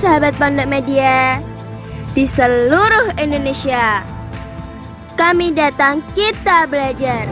sahabat Pondok Media di seluruh Indonesia. Kami datang, kita belajar.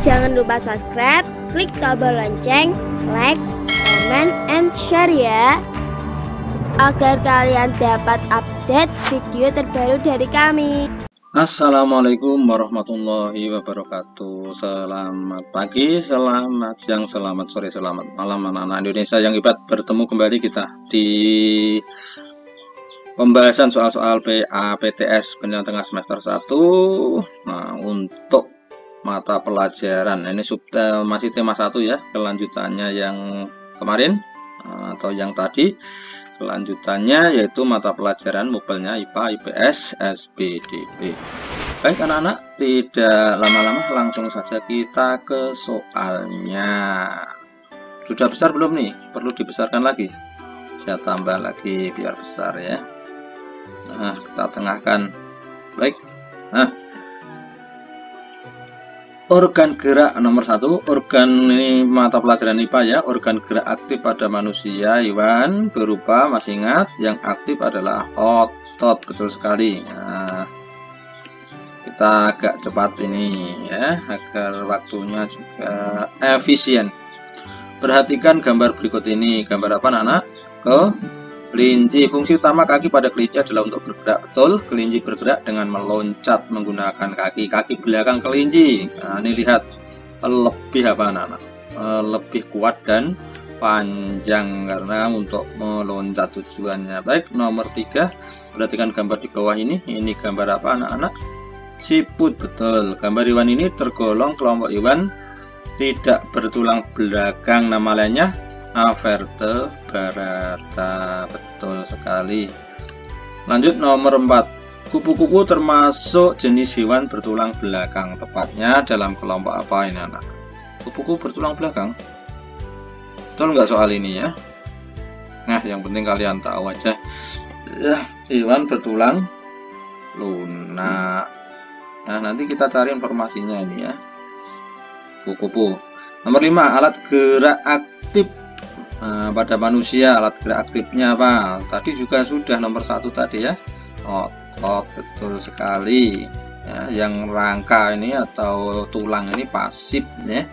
Jangan lupa subscribe, klik tombol lonceng, like, comment, and share ya, agar kalian dapat update video terbaru dari kami. Assalamualaikum warahmatullahi wabarakatuh. Selamat pagi, selamat siang, selamat sore, selamat malam anak-anak Indonesia yang hebat. Bertemu kembali kita di pembahasan soal-soal PAPTS Penilaian Tengah semester 1. Nah, untuk mata pelajaran ini masih tema 1 ya, kelanjutannya yang kemarin atau yang tadi. Kelanjutannya yaitu mata pelajaran mubelnya IPA, IPS, SPDB. Baik anak-anak, tidak lama-lama langsung saja kita ke soalnya. Sudah besar belum nih? Perlu dibesarkan lagi? Saya tambah lagi biar besar ya. Nah, kita tengahkan. Baik. Nah, organ gerak nomor 1, organ ini mata pelajaran IPA ya, organ gerak aktif pada manusia, hewan, berupa, masih ingat, yang aktif adalah otot, betul sekali. Nah, kita agak cepat ini ya, agar waktunya juga efisien. Perhatikan gambar berikut ini, gambar apa anak-anak? Kelinci. Fungsi utama kaki pada kelinci adalah untuk bergerak, betul. Kelinci bergerak dengan meloncat menggunakan kaki belakang kelinci. Nah, ini lihat lebih apa anak-anak? Lebih kuat dan panjang karena untuk meloncat tujuannya. Baik, nomor 3. Perhatikan gambar di bawah ini. Ini gambar apa anak-anak? Siput, betul. Gambar hewan ini tergolong kelompok hewan tidak bertulang belakang, nama lainnya Avertebrata, betul sekali. Lanjut nomor 4. Kupu-kupu termasuk jenis hewan bertulang belakang, tepatnya dalam kelompok apa ini anak? Kupu-kupu bertulang belakang? Betul nggak soal ini ya? Nah, yang penting kalian tahu aja. Hewan bertulang lunak. Nah, nanti kita cari informasinya ini ya. Kupu-kupu. Nomor 5. Alat gerak aktif pada manusia, alat gerak aktifnya apa? Tadi juga sudah nomor 1 tadi ya, otot, betul sekali ya. Yang rangka ini atau tulang ini pasif ya.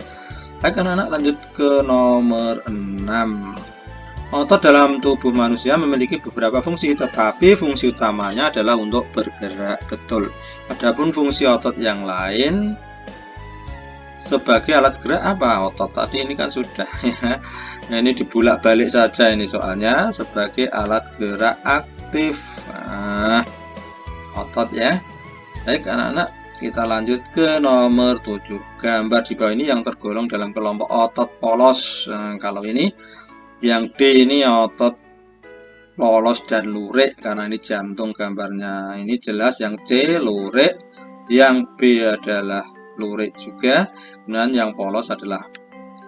Baik anak-anak, lanjut ke nomor 6. Otot dalam tubuh manusia memiliki beberapa fungsi, tetapi fungsi utamanya adalah untuk bergerak, betul. Adapun fungsi otot yang lain sebagai alat gerak apa? Otot tadi ini kan sudah ya. Nah, ini dibulak balik saja ini soalnya, sebagai alat gerak aktif. Nah, otot ya. Baik anak-anak, kita lanjut ke nomor 7. Gambar di bawah ini yang tergolong dalam kelompok otot polos. Nah, kalau ini yang D ini otot polos dan lurik, karena ini jantung gambarnya. Ini jelas yang C lurik, yang B adalah lurik juga, dan yang polos adalah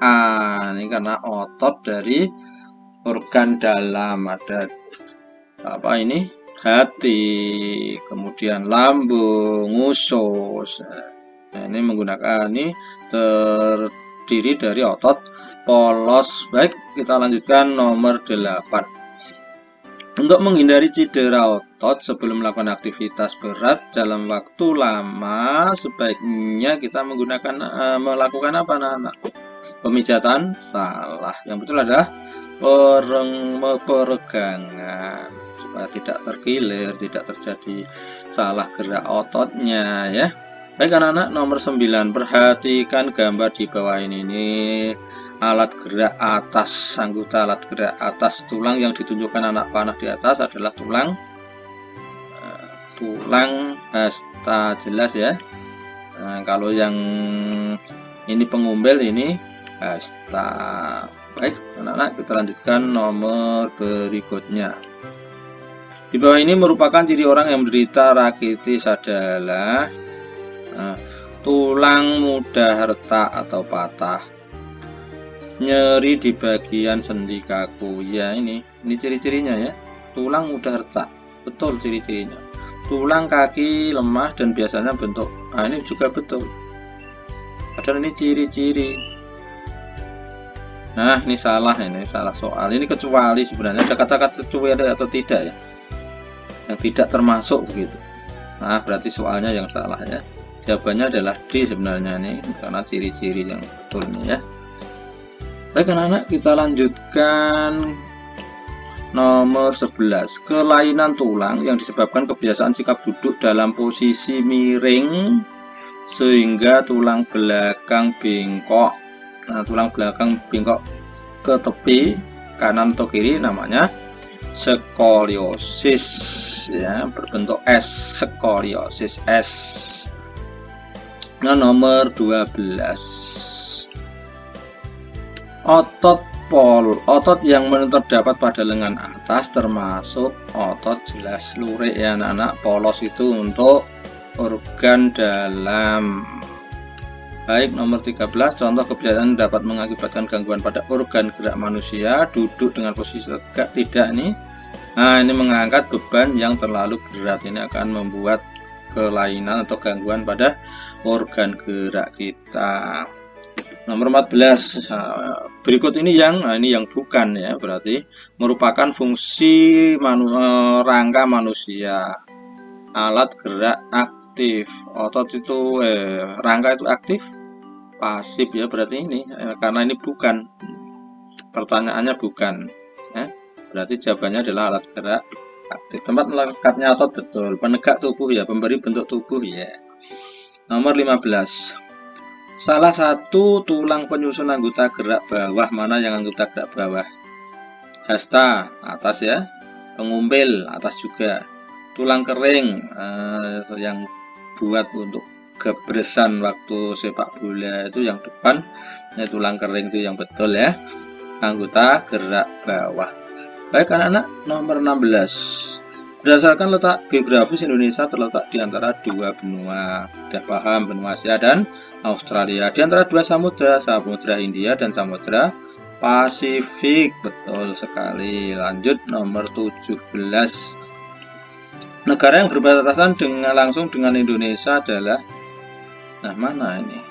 A. Ini karena otot dari organ dalam, ada apa ini? Hati, kemudian lambung, usus. Nah, ini menggunakan ini terdiri dari otot polos. Baik, kita lanjutkan nomor 8. Untuk menghindari cedera otot sebelum melakukan aktivitas berat dalam waktu lama, sebaiknya kita melakukan apa anak-anak? Pemijatan? Salah. Yang betul adalah peregangan supaya tidak terkilir, tidak terjadi salah gerak ototnya ya. Baik anak-anak, nomor 9. Perhatikan gambar di bawah ini alat gerak atas, anggota alat gerak atas. Tulang yang ditunjukkan anak panah di atas adalah tulang hasta, jelas ya. Nah, kalau yang ini pengumpil ini hasta. Baik anak-anak, kita lanjutkan nomor berikutnya. Di bawah ini merupakan ciri orang yang menderita rakitis adalah tulang mudah retak atau patah, nyeri di bagian sendi kaku ya. Ini ciri-cirinya ya, tulang mudah retak, betul ciri-cirinya. Tulang kaki lemah dan biasanya bentuk, nah ini juga betul, padahal ini ciri-ciri Nah, ini salah soal. Ini kecuali sebenarnya ada kata-kata kecuali atau tidak ya? Yang tidak termasuk begitu. Nah, berarti soalnya yang salah ya. Jawabannya adalah D sebenarnya nih, karena ciri-ciri yang betul nih ya. Baik anak-anak, kita lanjutkan nomor 11. Kelainan tulang yang disebabkan kebiasaan sikap duduk dalam posisi miring sehingga tulang belakang bengkok. Nah, tulang belakang bengkok ke tepi kanan atau kiri namanya skoliosis ya, berbentuk S, skoliosis S. Nah, nomor 12. Otot yang terdapat pada lengan atas termasuk otot jelas lurik ya anak-anak. Polos itu untuk organ dalam. Baik, nomor 13, contoh kebiasaan dapat mengakibatkan gangguan pada organ gerak manusia. Duduk dengan posisi tegak, tidak nih. Nah, ini mengangkat beban yang terlalu berat. Ini akan membuat kelainan atau gangguan pada organ gerak kita. Nomor 14, berikut ini yang bukan ya, berarti merupakan fungsi rangka manusia. Alat gerak aktif, otot itu rangka itu aktif, pasif ya, berarti ini karena ini bukan, pertanyaannya bukan ya, berarti jawabannya adalah alat gerak aktif. Tempat melekatnya otot betul, penegak tubuh ya, pemberi bentuk tubuh ya. Nomor 15, salah satu tulang penyusun anggota gerak bawah mana yang anggota gerak bawah? Hasta atas ya, pengumpil atas juga. Tulang kering yang buat untuk gebresan waktu sepak bola itu yang depan, ya, tulang kering itu yang betul ya, anggota gerak bawah. Baik anak-anak, nomor 16. Berdasarkan letak geografis Indonesia terletak di antara dua benua. Sudah paham, benua Asia dan Australia. Di antara dua samudra, Samudra Hindia dan Samudra Pasifik. Betul sekali. Lanjut nomor 17. Negara yang berbatasan langsung dengan Indonesia adalah, nah mana ini?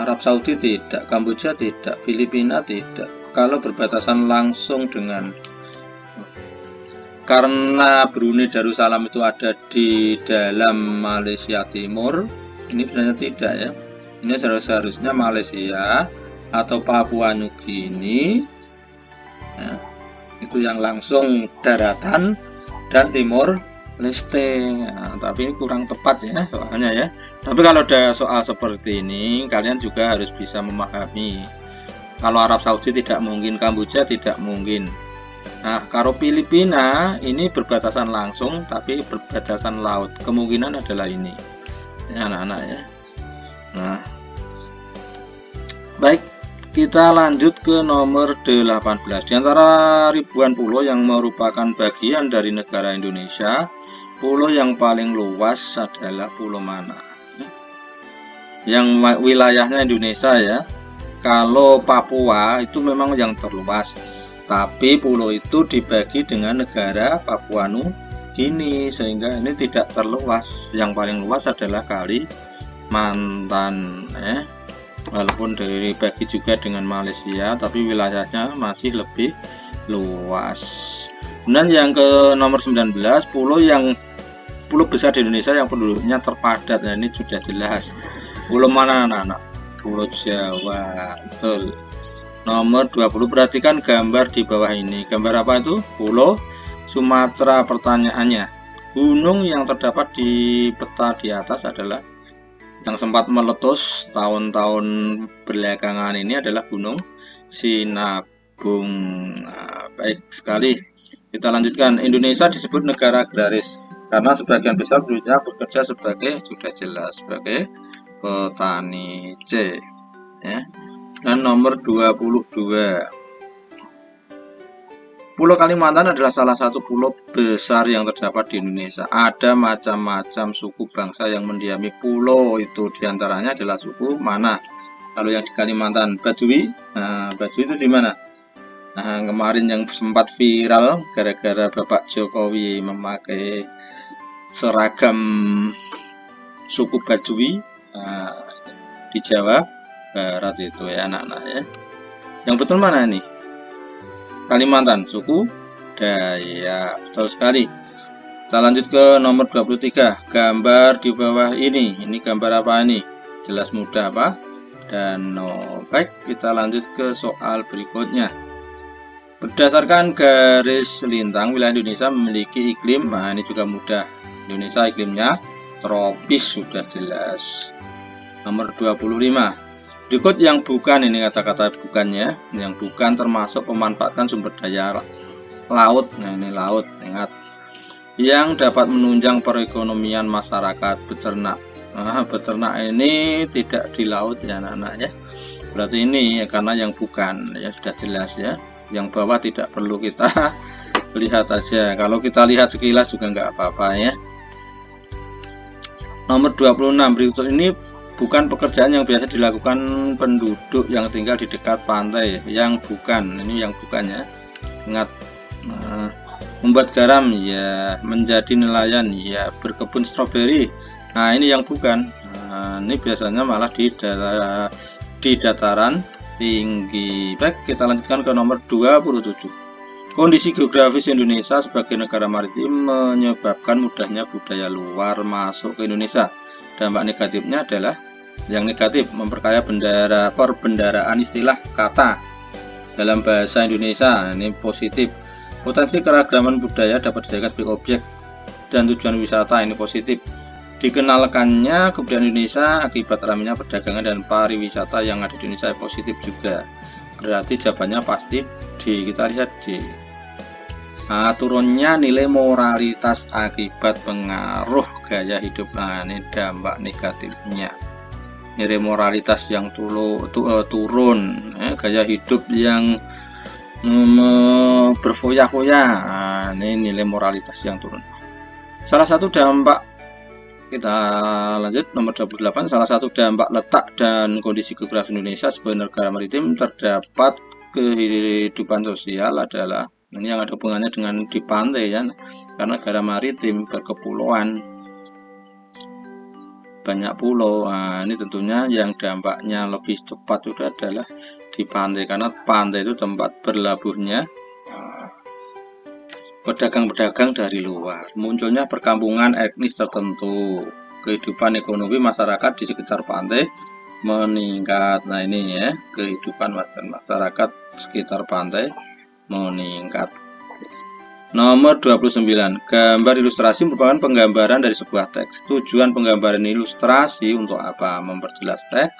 Arab Saudi tidak, Kamboja tidak, Filipina tidak. Kalau berbatasan langsung dengan, karena Brunei Darussalam itu ada di dalam Malaysia Timur, ini sebenarnya tidak ya. Ini seharusnya Malaysia atau Papua Nugini ya, itu yang langsung daratan dan Timur Leste. Nah, tapi ini kurang tepat ya soalnya ya. Tapi kalau ada soal seperti ini, kalian juga harus bisa memahami. Kalau Arab Saudi tidak mungkin, Kamboja tidak mungkin. Nah, kalau Filipina ini berbatasan langsung tapi berbatasan laut, kemungkinan adalah ini ya anak-anak ya. Nah, baik, kita lanjut ke nomor 18. Di antara ribuan pulau yang merupakan bagian dari negara Indonesia, pulau yang paling luas adalah pulau mana? Yang wilayahnya Indonesia ya. Kalau Papua itu memang yang terluas, tapi pulau itu dibagi dengan negara Papua Nugini sehingga ini tidak terluas. Yang paling luas adalah Kalimantan ya. Walaupun dibagi juga dengan Malaysia, tapi wilayahnya masih lebih luas. Kemudian yang ke nomor 19, pulau besar di Indonesia yang penduduknya terpadat. Nah, ini sudah jelas. Pulau mana anak-anak? Pulau Jawa, betul. Nomor 20, perhatikan gambar di bawah ini. Gambar apa itu? Pulau Sumatera. Pertanyaannya, gunung yang terdapat di peta di atas adalah, yang sempat meletus tahun-tahun belakangan ini adalah Gunung Sinabung. Nah, baik sekali. Kita lanjutkan. Indonesia disebut negara agraris karena sebagian besar penduduknya bekerja sebagai, sudah jelas, sebagai petani. C ya. Dan nomor 22, Pulau Kalimantan adalah salah satu pulau besar yang terdapat di Indonesia. Ada macam-macam suku bangsa yang mendiami pulau itu. Di antaranya adalah suku mana? Kalau yang di Kalimantan, Baduy. Nah, Baduy itu di mana? Nah, kemarin yang sempat viral gara-gara Bapak Jokowi memakai seragam suku Baduy di Jawa Barat itu ya anak-anak ya. Yang betul mana ini? Kalimantan, suku Dayak. Betul sekali. Kita lanjut ke nomor 23. Gambar di bawah ini gambar apa ini? Jelas mudah apa? Danau. Baik, kita lanjut ke soal berikutnya. Berdasarkan garis lintang, wilayah Indonesia memiliki iklim, nah ini juga mudah. Indonesia iklimnya tropis, sudah jelas. Nomor 25. Berikut yang bukan, ini kata-kata bukannya, yang bukan termasuk memanfaatkan sumber daya laut. Nah ini laut, ingat, yang dapat menunjang perekonomian masyarakat beternak. Nah, beternak ini tidak di laut ya anak-anak ya. Berarti ini karena yang bukan ya, sudah jelas ya. Yang bawah tidak perlu kita lihat aja. Kalau kita lihat sekilas juga nggak apa-apa ya. Nomor 26. Berikut ini bukan pekerjaan yang biasa dilakukan penduduk yang tinggal di dekat pantai. Yang bukan, ini yang bukan ya. Ingat, membuat garam ya, menjadi nelayan ya, berkebun stroberi. Nah ini yang bukan. Nah, ini biasanya malah di dataran tinggi. Baik, kita lanjutkan ke nomor 27. Kondisi geografis Indonesia sebagai negara maritim menyebabkan mudahnya budaya luar masuk ke Indonesia. Dampak negatifnya adalah yang negatif, memperkaya perbendaraan istilah kata dalam bahasa Indonesia. Ini positif. Potensi keragaman budaya dapat dijadikan sebagai objek dan tujuan wisata. Ini positif. Dikenalkannya kebudayaan Indonesia akibat ramainya perdagangan dan pariwisata yang ada di Indonesia. Positif juga. Berarti jawabannya pasti D. Kita lihat D. Nah, turunnya nilai moralitas akibat pengaruh gaya hidup. Nah, ini dampak negatifnya. Nilai moralitas yang turun, gaya hidup yang berfoya-foya. Nah, ini nilai moralitas yang turun. Salah satu dampak, kita lanjut nomor 28. Salah satu dampak letak dan kondisi geografis Indonesia sebagai negara maritim terdapat kehidupan sosial adalah ini yang ada hubungannya dengan di pantai ya, karena negara maritim berkepulauan, banyak pulau. Nah, ini tentunya yang dampaknya lebih cepat juga adalah di pantai, karena pantai itu tempat berlabuhnya pedagang-pedagang dari luar. Munculnya perkampungan etnis tertentu, kehidupan ekonomi masyarakat di sekitar pantai meningkat. Nah ini ya, kehidupan masyarakat sekitar pantai meningkat. Nomor 29. Gambar ilustrasi merupakan penggambaran dari sebuah teks. Tujuan penggambaran ilustrasi untuk apa? Memperjelas teks,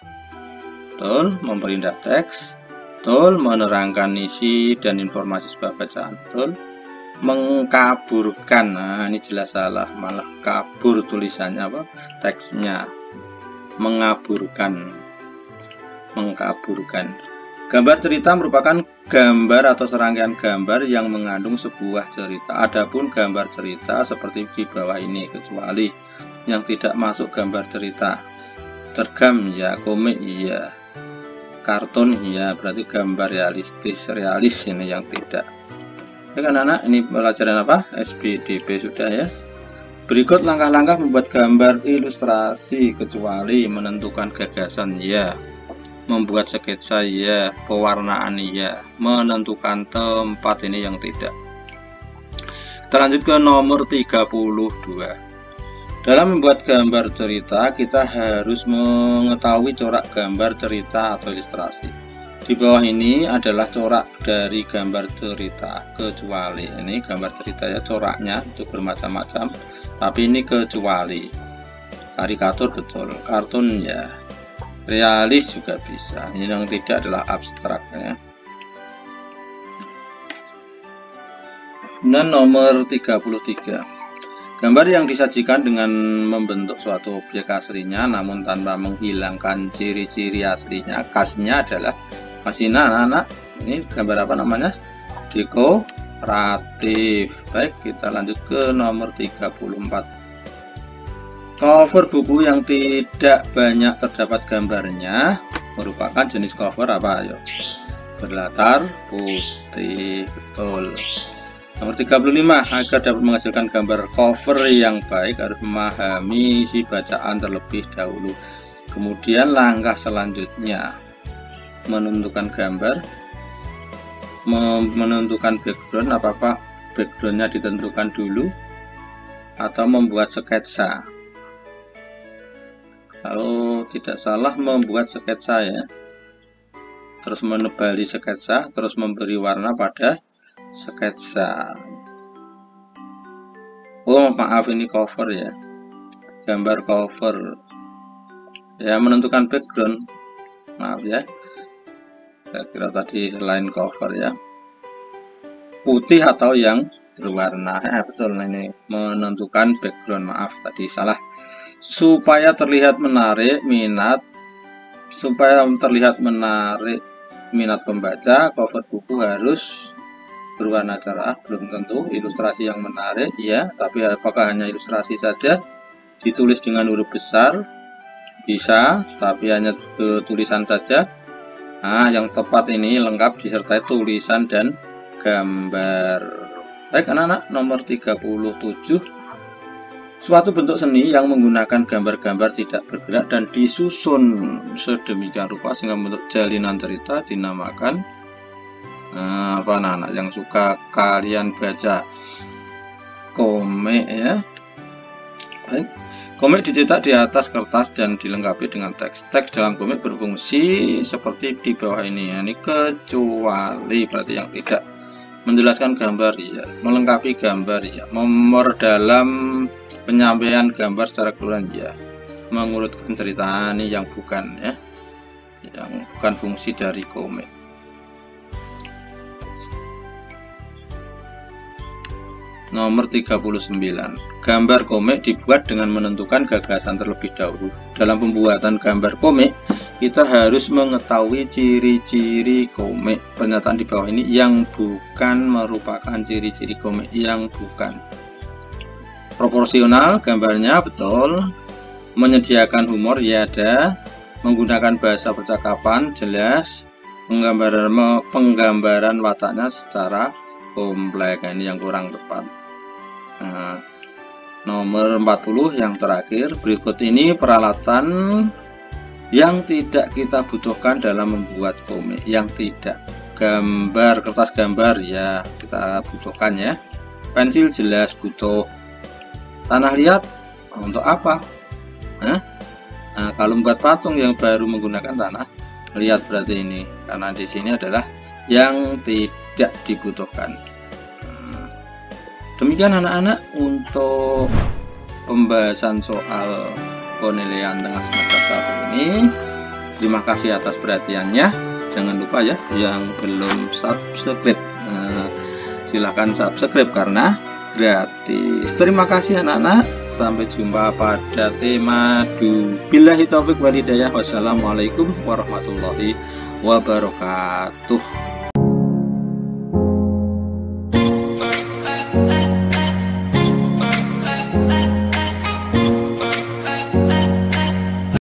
betul, memperindah teks, betul, menerangkan isi dan informasi sebuah bacaan, betul, mengkaburkan. Nah ini jelas salah, malah kabur tulisannya apa? Teksnya. Mengaburkan. Mengkaburkan. Gambar cerita merupakan gambar atau serangkaian gambar yang mengandung sebuah cerita. Adapun gambar cerita seperti di bawah ini, kecuali yang tidak masuk gambar cerita. Cergam ya, komik ya, kartun ya, berarti gambar realis ini yang tidak. Ya kan anak, ini pelajaran apa? SPDP sudah ya. Berikut langkah-langkah membuat gambar ilustrasi, kecuali menentukan gagasan ya, membuat sketsa ya, pewarnaan ya, menentukan tempat ini yang tidak. Kita lanjut ke nomor 32. Dalam membuat gambar cerita, kita harus mengetahui corak gambar cerita atau ilustrasi. Di bawah ini adalah corak dari gambar cerita, kecuali ini gambar cerita ya, coraknya itu bermacam-macam, tapi ini kecuali. Karikatur betul, kartun ya, realis juga bisa. Ini yang tidak adalah abstrak ya. Dan nomor 33. Gambar yang disajikan dengan membentuk suatu objek aslinya namun tanpa menghilangkan ciri-ciri aslinya. Khasnya adalah masih anak-anak. Ini gambar apa namanya? Dekoratif. Baik, kita lanjut ke nomor 34. Cover buku yang tidak banyak terdapat gambarnya merupakan jenis cover apa? Ayo. Berlatar putih, betul. Nomor 35. Agar dapat menghasilkan gambar cover yang baik harus memahami isi bacaan terlebih dahulu. Kemudian langkah selanjutnya menentukan gambar menentukan background, apakah backgroundnya ditentukan dulu atau membuat sketsa. Kalau tidak salah membuat sketsa ya, terus menebali sketsa, terus memberi warna pada sketsa. Oh maaf, ini cover ya, gambar cover ya, menentukan background, maaf ya, saya kira tadi selain cover ya, putih atau yang berwarna betul, ini menentukan background, maaf tadi salah. Supaya terlihat menarik minat pembaca, cover buku harus berwarna cerah. Belum tentu ilustrasi yang menarik ya, tapi apakah hanya ilustrasi saja ditulis dengan huruf besar? Bisa, tapi hanya tulisan saja. Nah, yang tepat ini lengkap disertai tulisan dan gambar. Baik anak-anak, nomor 37, suatu bentuk seni yang menggunakan gambar-gambar tidak bergerak dan disusun sedemikian rupa sehingga membentuk jalinan cerita dinamakan apa anak-anak yang suka kalian baca? Komik ya. Baik. Komik dicetak di atas kertas dan dilengkapi dengan teks. Teks dalam komik berfungsi seperti di bawah ini ya. Ini kecuali berarti yang tidak menjelaskan gambar ya, melengkapi gambar ya, memperdalam penyampaian gambar secara keseluruhan ya, mengurutkan cerita, ini yang bukan ya, yang bukan fungsi dari komik. Nomor 39, gambar komik dibuat dengan menentukan gagasan terlebih dahulu. Dalam pembuatan gambar komik, kita harus mengetahui ciri-ciri komik. Pernyataan di bawah ini yang bukan merupakan ciri-ciri komik yang bukan. Proporsional gambarnya betul, menyediakan humor ya ada, menggunakan bahasa percakapan jelas, penggambaran wataknya secara kompleks, ini yang kurang tepat. Nah, nomor 40 yang terakhir, berikut ini peralatan yang tidak kita butuhkan dalam membuat komik. Yang tidak, gambar, kertas gambar ya kita butuhkan ya, pensil jelas butuh, tanah liat untuk apa? Nah, kalau membuat patung yang baru menggunakan tanah liat berarti ini, karena di sini adalah yang tidak dibutuhkan. Demikian anak-anak untuk pembahasan soal penilaian tengah semester 1 ini. Terima kasih atas perhatiannya. Jangan lupa ya, yang belum subscribe, silahkan subscribe karena gratis. Terima kasih anak-anak. Sampai jumpa pada tema 2. Billahi taufiq walhidayah. Wassalamualaikum warahmatullahi wabarakatuh.